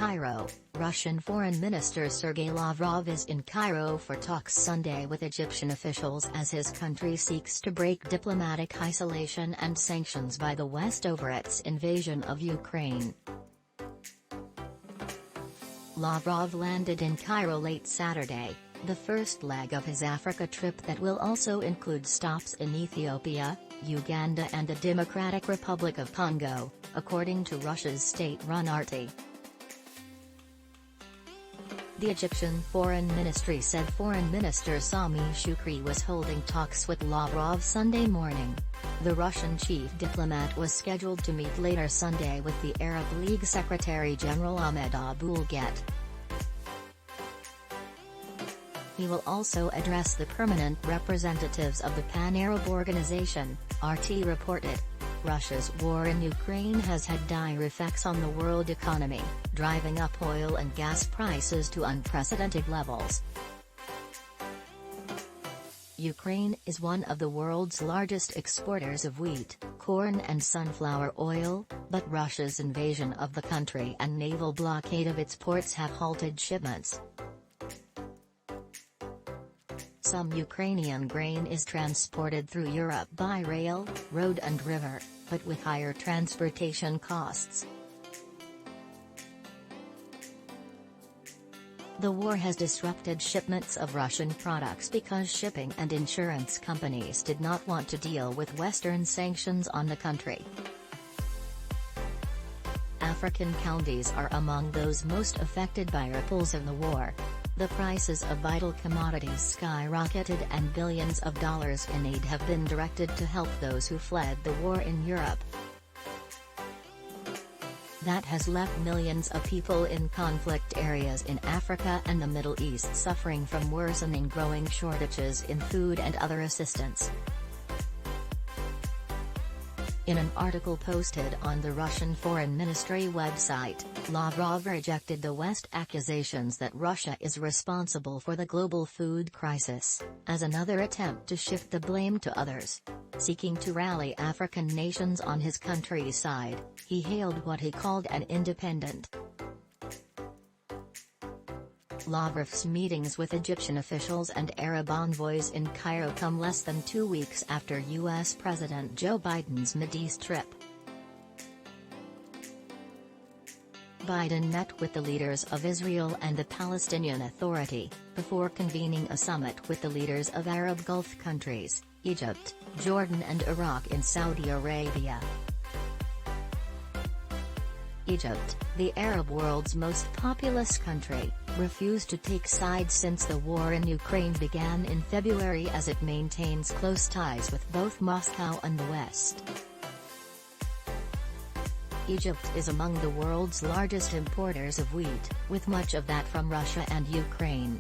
Cairo, Russian Foreign Minister Sergei Lavrov is in Cairo for talks Sunday with Egyptian officials as his country seeks to break diplomatic isolation and sanctions by the West over its invasion of Ukraine. Lavrov landed in Cairo late Saturday, the first leg of his Africa trip that will also include stops in Ethiopia, Uganda and the Democratic Republic of Congo, according to Russia's state-run RT. The Egyptian Foreign Ministry said Foreign Minister Sami Shukri was holding talks with Lavrov Sunday morning. The Russian chief diplomat was scheduled to meet later Sunday with the Arab League Secretary-General Ahmed Aboulghet. He will also address the permanent representatives of the Pan-Arab Organization, RT reported. Russia's war in Ukraine has had dire effects on the world economy, driving up oil and gas prices to unprecedented levels. Ukraine is one of the world's largest exporters of wheat, corn and sunflower oil, but Russia's invasion of the country and naval blockade of its ports have halted shipments. Some Ukrainian grain is transported through Europe by rail, road and river, but with higher transportation costs. The war has disrupted shipments of Russian products because shipping and insurance companies did not want to deal with Western sanctions on the country. African counties are among those most affected by ripples in the war. The prices of vital commodities skyrocketed and billions of dollars in aid have been directed to help those who fled the war in Europe. That has left millions of people in conflict areas in Africa and the Middle East suffering from worsening growing shortages in food and other assistance. In an article posted on the Russian Foreign Ministry website, Lavrov rejected the West accusations that Russia is responsible for the global food crisis, as another attempt to shift the blame to others. Seeking to rally African nations on his country's side, he hailed what he called an independent. Lavrov's meetings with Egyptian officials and Arab envoys in Cairo come less than 2 weeks after U.S. President Joe Biden's Mideast trip. Biden met with the leaders of Israel and the Palestinian Authority, before convening a summit with the leaders of Arab Gulf countries, Egypt, Jordan and Iraq in Saudi Arabia. Egypt, the Arab world's most populous country, refused to take sides since the war in Ukraine began in February as it maintains close ties with both Moscow and the West. Egypt is among the world's largest importers of wheat, with much of that from Russia and Ukraine.